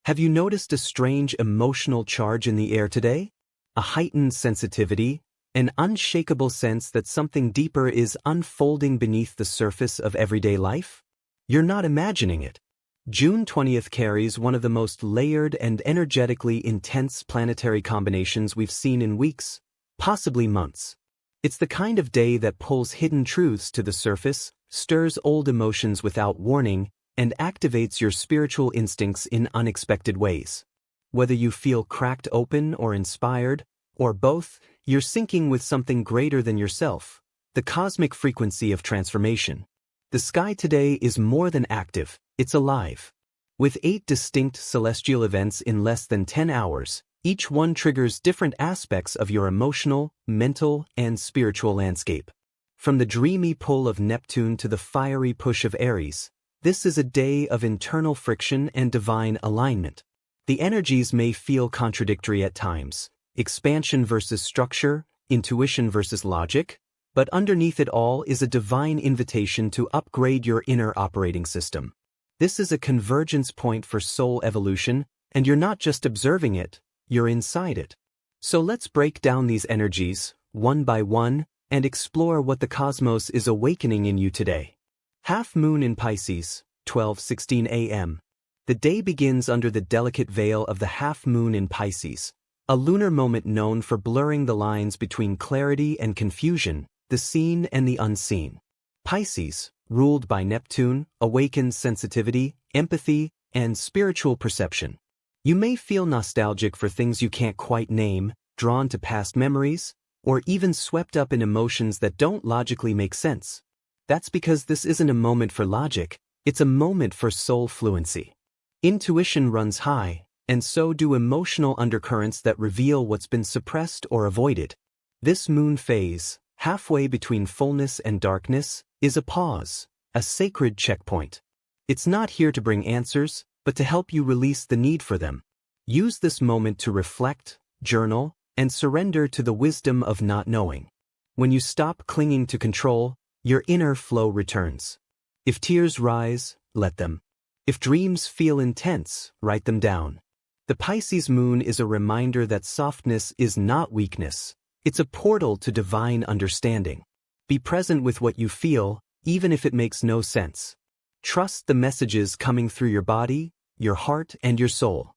Have you noticed a strange emotional charge in the air today? A heightened sensitivity, an unshakable sense that something deeper is unfolding beneath the surface of everyday life? You're not imagining it. June 20th carries one of the most layered and energetically intense planetary combinations we've seen in weeks, possibly months. It's the kind of day that pulls hidden truths to the surface, stirs old emotions without warning, and activates your spiritual instincts in unexpected ways. Whether you feel cracked open or inspired, or both, you're syncing with something greater than yourself, the cosmic frequency of transformation. The sky today is more than active, it's alive. With 8 distinct celestial events in less than 10 hours, each one triggers different aspects of your emotional, mental, and spiritual landscape. From the dreamy pull of Neptune to the fiery push of Aries, this is a day of internal friction and divine alignment. The energies may feel contradictory at times, expansion versus structure, intuition versus logic, but underneath it all is a divine invitation to upgrade your inner operating system. This is a convergence point for soul evolution, and you're not just observing it, you're inside it. So let's break down these energies, one by one, and explore what the cosmos is awakening in you today. Half moon in Pisces, 12:16 a.m. The day begins under the delicate veil of the half moon in Pisces, a lunar moment known for blurring the lines between clarity and confusion, the seen and the unseen. Pisces, ruled by Neptune, awakens sensitivity, empathy, and spiritual perception. You may feel nostalgic for things you can't quite name, drawn to past memories, or even swept up in emotions that don't logically make sense. That's because this isn't a moment for logic, it's a moment for soul fluency. Intuition runs high, and so do emotional undercurrents that reveal what's been suppressed or avoided. This moon phase, halfway between fullness and darkness, is a pause, a sacred checkpoint. It's not here to bring answers, but to help you release the need for them. Use this moment to reflect, journal, and surrender to the wisdom of not knowing. When you stop clinging to control, your inner flow returns. If tears rise, let them. If dreams feel intense, write them down. The Pisces moon is a reminder that softness is not weakness. It's a portal to divine understanding. Be present with what you feel, even if it makes no sense. Trust the messages coming through your body, your heart, and your soul.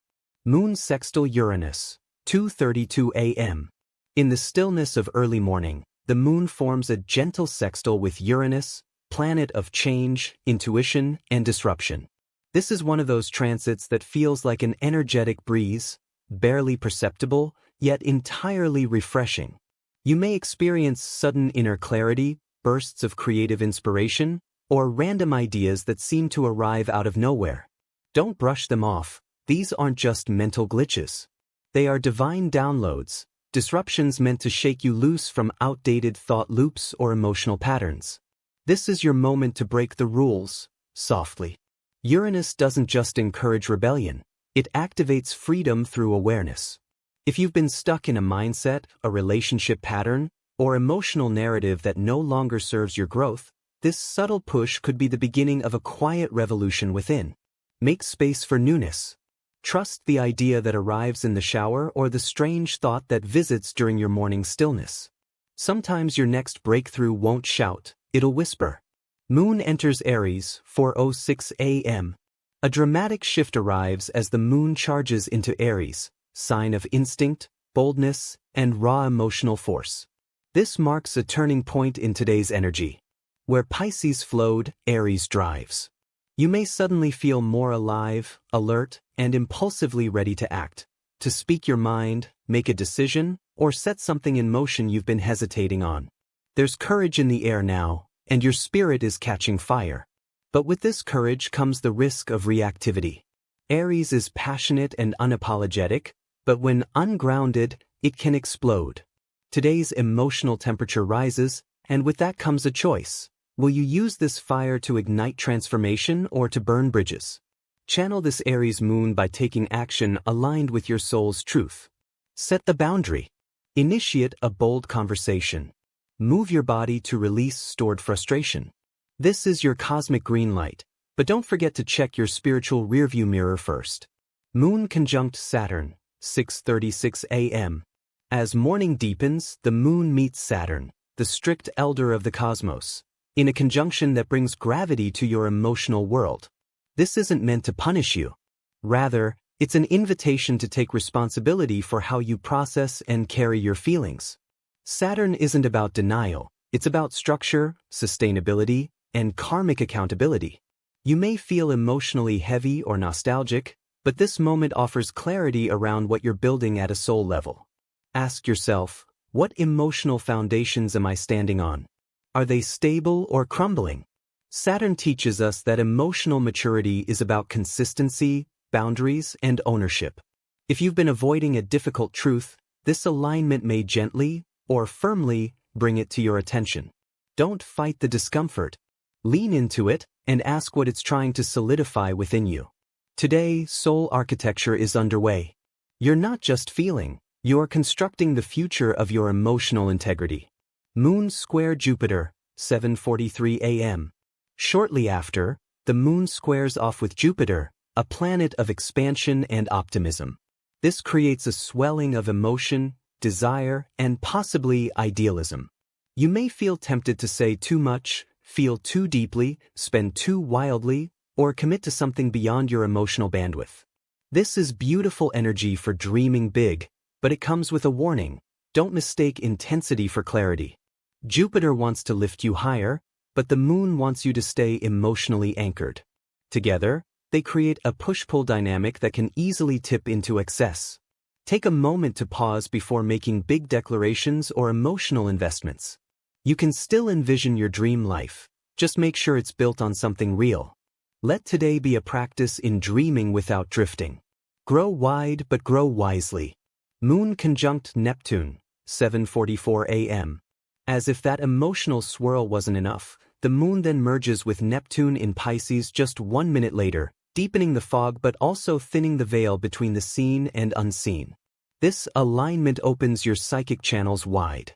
Moon sextile Uranus, 2:32 a.m. In the stillness of early morning, the moon forms a gentle sextile with Uranus, planet of change, intuition, and disruption. This is one of those transits that feels like an energetic breeze, barely perceptible, yet entirely refreshing. You may experience sudden inner clarity, bursts of creative inspiration, or random ideas that seem to arrive out of nowhere. Don't brush them off. These aren't just mental glitches. They are divine downloads, disruptions meant to shake you loose from outdated thought loops or emotional patterns. This is your moment to break the rules, softly. Uranus doesn't just encourage rebellion, it activates freedom through awareness. If you've been stuck in a mindset, a relationship pattern, or emotional narrative that no longer serves your growth, this subtle push could be the beginning of a quiet revolution within. Make space for newness. Trust the idea that arrives in the shower or the strange thought that visits during your morning stillness. Sometimes your next breakthrough won't shout, it'll whisper. Moon enters Aries, 4:06 a.m. A dramatic shift arrives as the moon charges into Aries, sign of instinct, boldness, and raw emotional force. This marks a turning point in today's energy. Where Pisces flowed, Aries drives. You may suddenly feel more alive, alert, and impulsively ready to act, to speak your mind, make a decision, or set something in motion you've been hesitating on. There's courage in the air now, and your spirit is catching fire. But with this courage comes the risk of reactivity. Aries is passionate and unapologetic, but when ungrounded, it can explode. Today's emotional temperature rises, and with that comes a choice. Will you use this fire to ignite transformation or to burn bridges? Channel this Aries moon by taking action aligned with your soul's truth. Set the boundary. Initiate a bold conversation. Move your body to release stored frustration. This is your cosmic green light, but don't forget to check your spiritual rearview mirror first. Moon conjunct Saturn, 6:36 a.m. As morning deepens, the moon meets Saturn, the strict elder of the cosmos, in a conjunction that brings gravity to your emotional world. This isn't meant to punish you. Rather, it's an invitation to take responsibility for how you process and carry your feelings. Saturn isn't about denial, it's about structure, sustainability, and karmic accountability. You may feel emotionally heavy or nostalgic, but this moment offers clarity around what you're building at a soul level. Ask yourself, what emotional foundations am I standing on? Are they stable or crumbling? Saturn teaches us that emotional maturity is about consistency, boundaries, and ownership. If you've been avoiding a difficult truth, this alignment may gently, or firmly, bring it to your attention. Don't fight the discomfort. Lean into it and ask what it's trying to solidify within you. Today, soul architecture is underway. You're not just feeling, you're constructing the future of your emotional integrity. Moon square Jupiter, 7:43 a.m. Shortly after, the moon squares off with Jupiter, a planet of expansion and optimism. This creates a swelling of emotion, desire, and possibly idealism. You may feel tempted to say too much, feel too deeply, spend too wildly, or commit to something beyond your emotional bandwidth. This is beautiful energy for dreaming big, but it comes with a warning. Don't mistake intensity for clarity. Jupiter wants to lift you higher, but the moon wants you to stay emotionally anchored. Together, they create a push-pull dynamic that can easily tip into excess. Take a moment to pause before making big declarations or emotional investments. You can still envision your dream life, just make sure it's built on something real. Let today be a practice in dreaming without drifting. Grow wide but grow wisely. Moon conjunct Neptune, 7:44 a.m. As if that emotional swirl wasn't enough, the moon then merges with Neptune in Pisces just 1 minute later, deepening the fog but also thinning the veil between the seen and unseen. This alignment opens your psychic channels wide.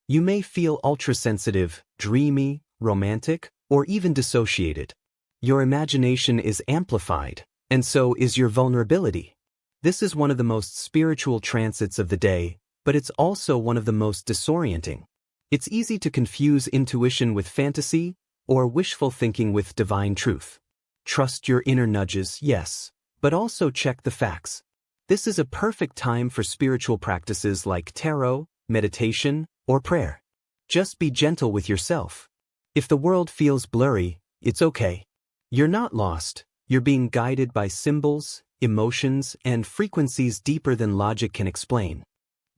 You may feel ultra-sensitive, dreamy, romantic, or even dissociated. Your imagination is amplified, and so is your vulnerability. This is one of the most spiritual transits of the day, but it's also one of the most disorienting. It's easy to confuse intuition with fantasy, or wishful thinking with divine truth. Trust your inner nudges, yes, but also check the facts. This is a perfect time for spiritual practices like tarot, meditation, or prayer. Just be gentle with yourself. If the world feels blurry, it's okay. You're not lost, you're being guided by symbols, emotions, and frequencies deeper than logic can explain.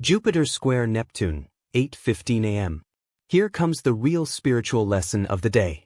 Jupiter square Neptune, 8:15 a.m. Here comes the real spiritual lesson of the day.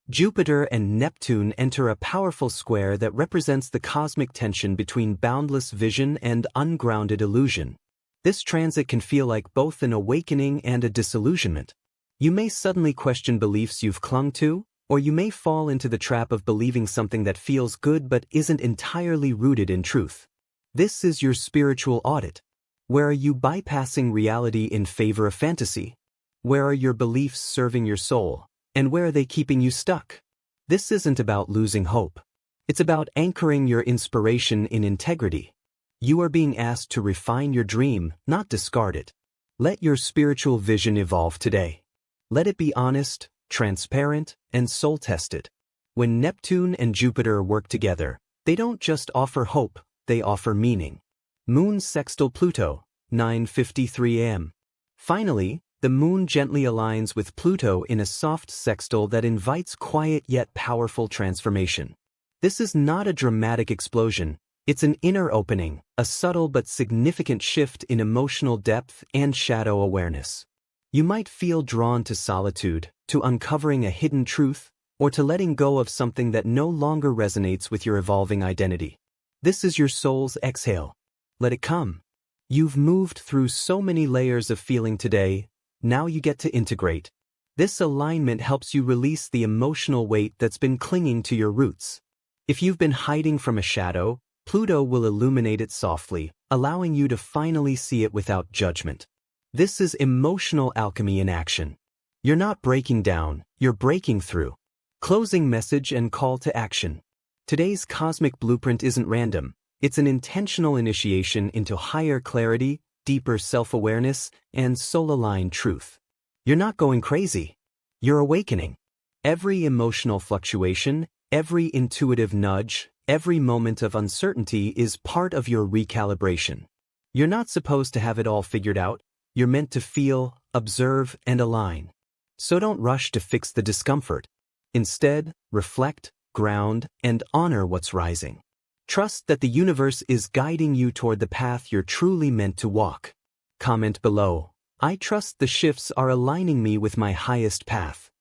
Jupiter and Neptune enter a powerful square that represents the cosmic tension between boundless vision and ungrounded illusion. This transit can feel like both an awakening and a disillusionment. You may suddenly question beliefs you've clung to, or you may fall into the trap of believing something that feels good but isn't entirely rooted in truth. This is your spiritual audit. Where are you bypassing reality in favor of fantasy? Where are your beliefs serving your soul, and where are they keeping you stuck? This isn't about losing hope. It's about anchoring your inspiration in integrity. You are being asked to refine your dream, not discard it. Let your spiritual vision evolve today. Let it be honest, transparent, and soul-tested. When Neptune and Jupiter work together, they don't just offer hope, they offer meaning. Moon sextile Pluto, 9:53 a.m. Finally, the moon gently aligns with Pluto in a soft sextile that invites quiet yet powerful transformation. This is not a dramatic explosion, it's an inner opening, a subtle but significant shift in emotional depth and shadow awareness. You might feel drawn to solitude, to uncovering a hidden truth, or to letting go of something that no longer resonates with your evolving identity. This is your soul's exhale. Let it come. You've moved through so many layers of feeling today, now you get to integrate. This alignment helps you release the emotional weight that's been clinging to your roots. If you've been hiding from a shadow, Pluto will illuminate it softly, allowing you to finally see it without judgment. This is emotional alchemy in action. You're not breaking down, you're breaking through. Closing message and call to action. Today's cosmic blueprint isn't random, It's an intentional initiation into higher clarity, deeper self-awareness, and soul-aligned truth. You're not going crazy. You're awakening. Every emotional fluctuation, every intuitive nudge, every moment of uncertainty is part of your recalibration. You're not supposed to have it all figured out. You're meant to feel, observe, and align. So don't rush to fix the discomfort. Instead, reflect, ground, and honor what's rising. Trust that the universe is guiding you toward the path you're truly meant to walk. Comment below. I trust the shifts are aligning me with my highest path.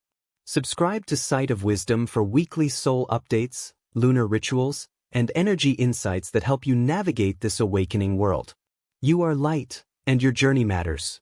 Subscribe to Sight of Wisdom for weekly soul updates, lunar rituals, and energy insights that help you navigate this awakening world. You are light, and your journey matters.